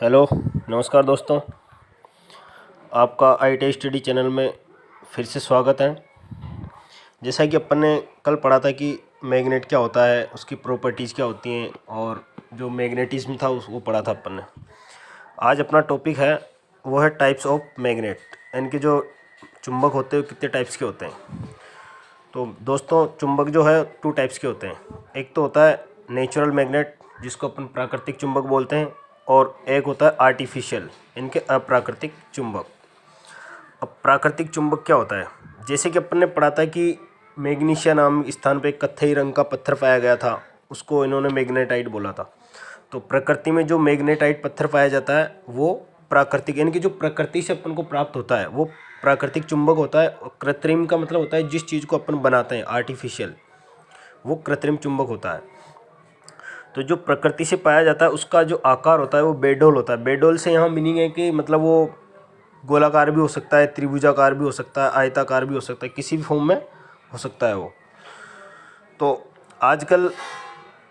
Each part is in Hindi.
हेलो, नमस्कार दोस्तों। आपका ITI स्टडी चैनल में फिर से स्वागत है। जैसा कि अपन ने कल पढ़ा था कि मैग्नेट क्या होता है, उसकी प्रॉपर्टीज़ क्या होती हैं और जो मैग्नेटिज्म था वो पढ़ा था अपन ने। आज अपना टॉपिक है वो है टाइप्स ऑफ मैग्नेट, इनके जो चुंबक होते हैं कितने टाइप्स के होते हैं। तो दोस्तों चुंबक जो है 2 टाइप्स के होते हैं। एक तो होता है नेचुरल मैग्नेट जिसको अपन प्राकृतिक चुंबक बोलते हैं, और एक होता है आर्टिफिशियल, इनके अप्राकृतिक चुंबक। अब प्राकृतिक चुंबक क्या होता है, जैसे कि अपन ने पढ़ा था कि मैग्नीशिया नाम स्थान पे एक कत्थई रंग का पत्थर पाया गया था, उसको इन्होंने मैग्नेटाइट बोला था। तो प्रकृति में जो मैग्नेटाइट पत्थर पाया जाता है वो प्राकृतिक, यानी कि जो प्रकृति से अपन को प्राप्त होता है वो प्राकृतिक चुंबक होता है। और कृत्रिम का मतलब होता है जिस चीज़ को अपन बनाते हैं, आर्टिफिशियल, वो कृत्रिम चुंबक होता है। तो जो प्रकृति से पाया जाता है उसका जो आकार होता है वो बेडोल होता है। बेडोल से यहाँ मीनिंग है कि मतलब वो गोलाकार भी हो सकता है, त्रिभुजाकार भी हो सकता है, आयताकार भी हो सकता है, किसी भी फॉर्म में हो सकता है वो। तो आजकल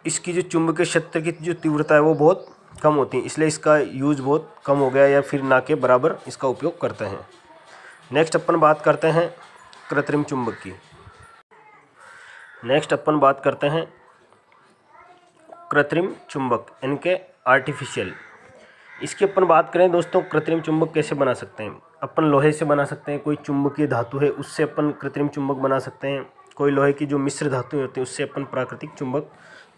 इसकी जो चुंबकीय क्षेत्र की जो तीव्रता है वो बहुत कम होती है, इसलिए इसका यूज बहुत कम हो गया या फिर ना के बराबर इसका उपयोग करते हैं। नेक्स्ट अपन बात करते हैं कृत्रिम चुंबक की। नेक्स्ट अपन बात करते हैं कृत्रिम चुंबक, इनके आर्टिफिशियल। इसकी अपन बात करें दोस्तों, कृत्रिम चुंबक कैसे बना सकते हैं। अपन लोहे से बना सकते हैं, कोई चुंबकीय धातु है उससे अपन कृत्रिम चुंबक बना सकते हैं। कोई लोहे की जो मिश्र धातु होती है उससे अपन प्राकृतिक चुंबक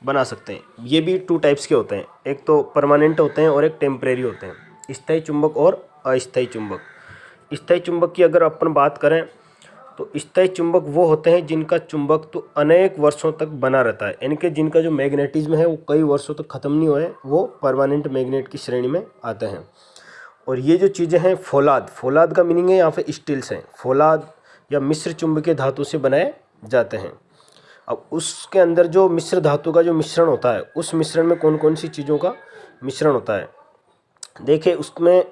बना सकते हैं। ये भी 2 टाइप्स के होते हैं, एक तो परमानेंट होते हैं और एक टेम्परेरी होते हैं, स्थायी चुंबक और अस्थायी चुंबक। स्थायी चुंबक की अगर अपन बात करें तो स्थायी चुंबक वो होते हैं जिनका चुंबक तो अनेक वर्षों तक बना रहता है, यानी कि जिनका जो मैग्नेटिज्म है वो कई वर्षों तक ख़त्म नहीं हुए, वो परमानेंट मैग्नेट की श्रेणी में आते हैं। और ये जो चीज़ें हैं फौलाद, फौलाद का मीनिंग है यहाँ पे स्टील्स हैं, फौलाद या मिश्र चुंबकीय धातु से बनाए जाते हैं। अब उसके अंदर जो मिश्र धातु का जो मिश्रण होता है, उस मिश्रण में कौन कौन सी चीज़ों का मिश्रण होता है। देखिए उसमें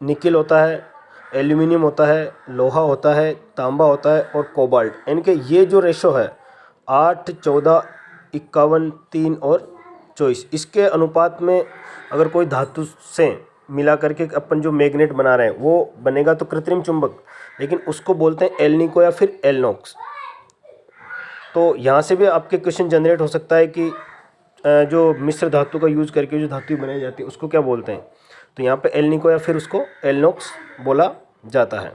निकिल होता है, एल्यूमिनियम होता है, लोहा होता है, तांबा होता है और कोबाल्ट, इनके ये जो रेशो है 8, 14, 51, 3 और 24, इसके अनुपात में अगर कोई धातु से मिला करके अपन जो मैग्नेट बना रहे हैं वो बनेगा तो कृत्रिम चुंबक, लेकिन उसको बोलते हैं एल्निको या फिर एलनॉक्स। तो यहाँ से भी आपके क्वेश्चन जनरेट हो सकता है कि जो मिश्र धातु का यूज़ करके जो धातु बनाई जाती है उसको क्या बोलते हैं। तो यहाँ पे एल्निको या फिर उसको एलनॉक्स बोला जाता है।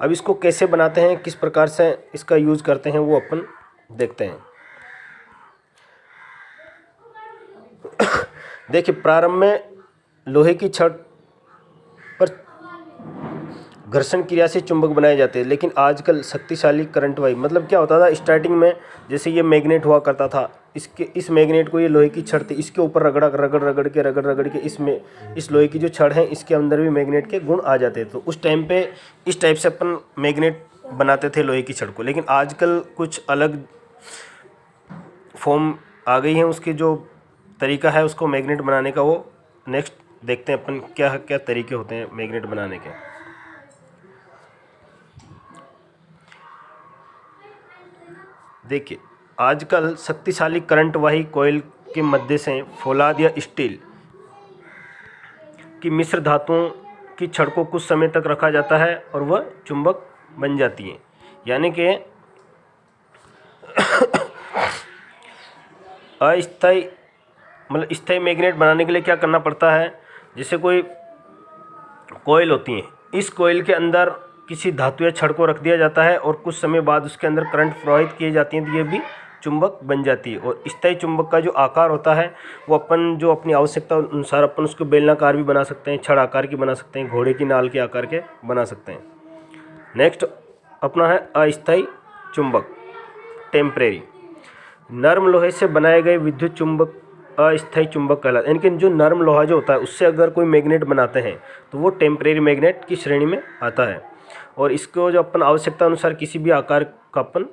अब इसको कैसे बनाते हैं, किस प्रकार से इसका यूज़ करते हैं वो अपन देखते हैं। देखिए प्रारंभ में लोहे की छड़ पर घर्षण क्रिया से चुंबक बनाए जाते हैं, लेकिन आजकल शक्तिशाली करंट वाई, मतलब क्या होता था स्टार्टिंग में, जैसे ये मैग्नेट हुआ करता था, इस मैग्नेट को, ये लोहे की छड़ थी, इसके ऊपर रगड़ के इसमें इस लोहे की जो छड़ है इसके अंदर भी मैग्नेट के गुण आ जाते थे। तो उस टाइम पे इस टाइप से अपन मैग्नेट बनाते थे लोहे की छड़ को, लेकिन आजकल कुछ अलग फॉर्म आ गई है, उसकी जो तरीका है उसको मैग्नेट बनाने का, वो नेक्स्ट देखते हैं अपन क्या क्या तरीके होते हैं मैग्नेट बनाने के। देखिए आजकल शक्तिशाली करंट वाही कॉइल के मध्य से फौलाद या स्टील की मिश्र धातुओं की छड़ को कुछ समय तक रखा जाता है और वह चुंबक बन जाती है। यानी कि अस्थायी, मतलब स्थायी मैग्नेट बनाने के लिए क्या करना पड़ता है, जैसे कोई कॉइल होती है, इस कॉइल के अंदर किसी धातु या छड़ को रख दिया जाता है और कुछ समय बाद उसके अंदर करंट प्रवाहित किए जाती हैं, तो ये भी चुंबक बन जाती है। और स्थायी चुंबक का जो आकार होता है वो अपन जो अपनी आवश्यकता अनुसार अपन उसको बेलनाकार भी बना सकते हैं, छड़ आकार की बना सकते हैं, घोड़े की नाल के आकार के बना सकते हैं। नेक्स्ट अपना है अस्थायी चुंबक, टेम्परेरी। नर्म लोहे से बनाए गए विद्युत चुंबक अस्थायी चुंबक कहलाते हैं। इनके जो नर्म लोहा जो होता है उससे अगर कोई मैग्नेट बनाते हैं तो वो टेम्परेरी मैग्नेट की श्रेणी में आता है। और इसको जो अपन आवश्यकता अनुसार किसी भी आकार का अपन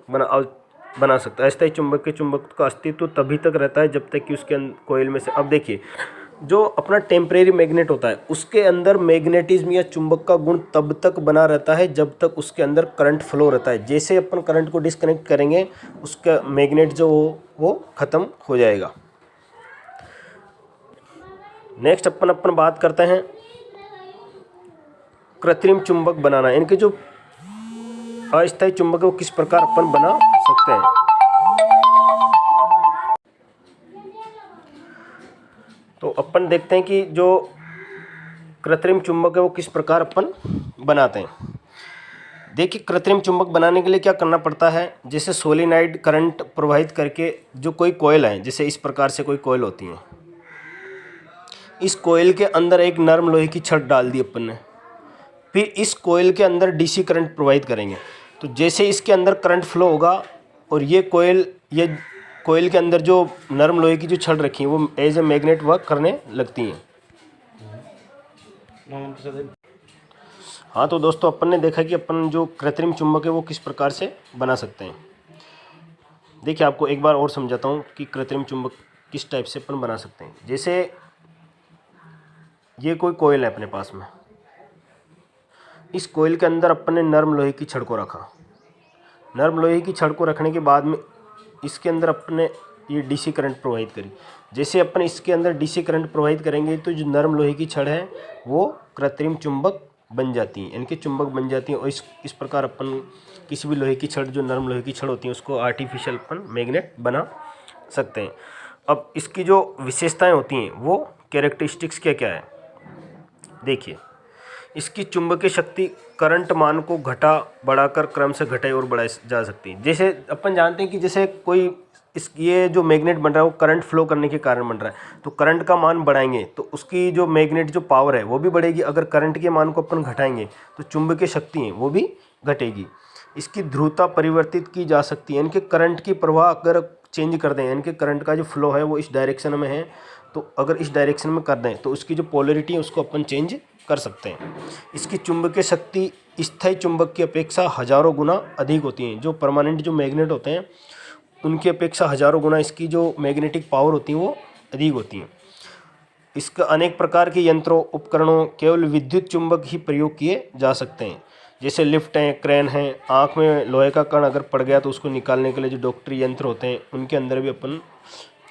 बना सकता है। अस्थायी चुंबक के चुंबक का अस्तित्व तभी तक रहता है जब तक कि उसके कोयल में से, अब देखिए जो अपना टेम्परेरी मैग्नेट होता है उसके अंदर मैग्नेटिज्म या चुंबक का गुण तब तक बना रहता है जब तक उसके अंदर करंट फ्लो रहता है। जैसे अपन करंट को डिस्कनेक्ट करेंगे उसका मैग्नेट जो वो ख़त्म हो जाएगा। नेक्स्ट अपन बात करते हैं कृत्रिम चुंबक बनाना। इनके जो अस्थायी चुंबक है वो किस प्रकार अपन बना सकते हैं। तो अपन देखते हैं कि जो कृत्रिम चुंबक है वो किस प्रकार अपन बनाते हैं। देखिए, कृत्रिम चुंबक बनाने के लिए क्या करना पड़ता है। जैसे सोलेनॉइड करंट प्रवाहित करके जो कोई कॉइल है, जैसे इस प्रकार से कोई कॉइल होती है, इस कॉइल के अंदर एक नरम लोहे की छड़ डाल दी अपन ने। फिर इस कॉइल के अंदर डीसी करंट प्रवाहित करेंगे। तो जैसे इसके अंदर करंट फ्लो होगा और ये कॉइल के अंदर जो नरम लोहे की जो छड़ रखी है वो एज ए मैग्नेट वर्क करने लगती हैं। हाँ, तो दोस्तों अपन ने देखा कि अपन जो कृत्रिम चुंबक है वो किस प्रकार से बना सकते हैं। देखिए, आपको एक बार और समझाता हूँ कि कृत्रिम चुंबक किस टाइप से अपन बना सकते हैं। जैसे ये कोई कॉइल है अपने पास में, इस कॉइल के अंदर अपन ने नरम लोहे की छड़ को रखा। नरम लोहे की छड़ को रखने के बाद में इसके अंदर अपने ये डीसी करंट प्रवाहित करी। जैसे अपन इसके अंदर डीसी करंट प्रवाहित करेंगे तो जो नरम लोहे की छड़ है वो कृत्रिम चुंबक बन जाती हैं, इनके चुंबक बन जाती हैं। और इस प्रकार अपन किसी भी लोहे की छड़, जो नरम लोहे की छड़ होती है, उसको आर्टिफिशियल अपन मैग्नेट बना सकते हैं। अब इसकी जो विशेषताएं होती हैं वो कैरेक्टरिस्टिक्स क्या क्या है। देखिए, इसकी चुंबकीय शक्ति करंट मान को घटा बढ़ाकर क्रम से घटाई और बढ़ाई जा सकती है। जैसे अपन जानते हैं कि जैसे कोई ये जो मैग्नेट बन रहा है वो करंट फ्लो करने के कारण बन रहा है, तो करंट का मान बढ़ाएंगे तो उसकी जो मैग्नेट जो पावर है वो भी बढ़ेगी। अगर करंट के मान को अपन घटाएंगे तो चुंबकीय शक्ति है वो भी घटेगी। इसकी ध्रुवता परिवर्तित की जा सकती है। इनके करंट की प्रवाह अगर चेंज कर दें, इनके करंट का जो फ्लो है वो इस डायरेक्शन में है, तो अगर इस डायरेक्शन में कर दें तो उसकी जो पोलरिटी है उसको अपन चेंज कर सकते हैं। इसकी चुंबकीय शक्ति स्थायी चुंबक की अपेक्षा हजारों गुना अधिक होती है। जो परमानेंट जो मैग्नेट होते हैं उनकी अपेक्षा हजारों गुना इसकी जो मैग्नेटिक पावर होती है वो अधिक होती है। इसका अनेक प्रकार के यंत्रों उपकरणों केवल विद्युत चुंबक ही प्रयोग किए जा सकते हैं। जैसे लिफ्ट हैं, क्रेन हैं, आँख में लोहे का कण अगर पड़ गया तो उसको निकालने के लिए जो डॉक्टरी यंत्र होते हैं उनके अंदर भी अपन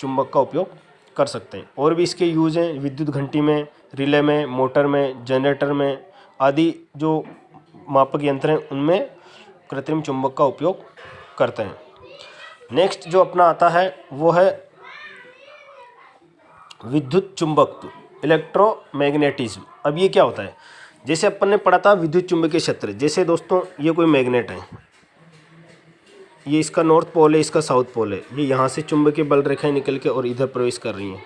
चुंबक का उपयोग कर सकते हैं। और भी इसके यूज़ हैं विद्युत घंटी में, रिले में, मोटर में, जनरेटर में आदि जो मापक यंत्र हैं उनमें कृत्रिम चुंबक का उपयोग करते हैं। नेक्स्ट जो अपना आता है वो है विद्युत चुंबकत्व, इलेक्ट्रोमैग्नेटिज्म। अब ये क्या होता है। जैसे अपन ने पढ़ा था विद्युत चुंबकीय क्षेत्र। जैसे दोस्तों ये कोई मैग्नेट है, ये इसका नॉर्थ पोल है, इसका साउथ पोल है। ये यहाँ से चुंबकीय बल रेखाएं निकल के और इधर प्रवेश कर रही हैं।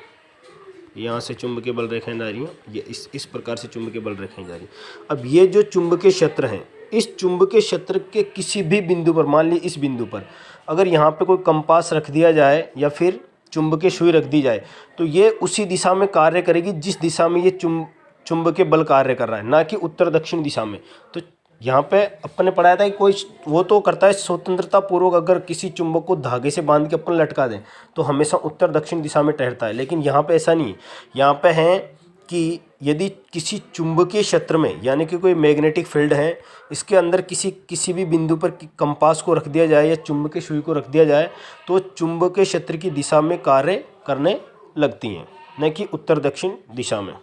यहाँ से चुंबकीय बल रेखाएं जा रही हैं, ये इस प्रकार से चुंबकीय बल रेखाएं जा रही हैं। अब ये जो चुंबकीय क्षेत्र हैं, इस चुंबकीय क्षेत्र के किसी भी बिंदु पर, मान ली इस बिंदु पर अगर यहाँ पे कोई कंपास रख दिया जाए या फिर चुंबकीय सुई रख दी जाए तो ये उसी दिशा में कार्य करेगी जिस दिशा में ये चुंबकीय बल कार्य कर रहा है, ना कि उत्तर दक्षिण दिशा में। तो यहाँ पे अपन ने पढ़ाया था कि कोई वो तो करता है स्वतंत्रता पूर्वक, अगर किसी चुंबक को धागे से बांध के अपन लटका दें तो हमेशा उत्तर दक्षिण दिशा में ठहरता है। लेकिन यहाँ पे ऐसा नहीं है। यहाँ पे है कि यदि किसी चुंबकीय क्षेत्र में, यानी कि कोई मैग्नेटिक फील्ड है, इसके अंदर किसी भी बिंदु पर कंपास को रख दिया जाए या चुंबकीय सुई को रख दिया जाए तो चुंबकीय क्षेत्र की दिशा में कार्य करने लगती हैं, न कि उत्तर दक्षिण दिशा में।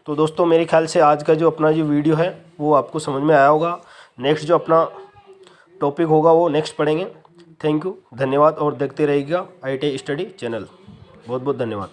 तो दोस्तों, मेरे ख्याल से आज का जो अपना जो वीडियो है वो आपको समझ में आया होगा। नेक्स्ट जो अपना टॉपिक होगा वो नेक्स्ट पढ़ेंगे। थैंक यू, धन्यवाद। और देखते रहिएगा ITI स्टडी चैनल। बहुत बहुत धन्यवाद।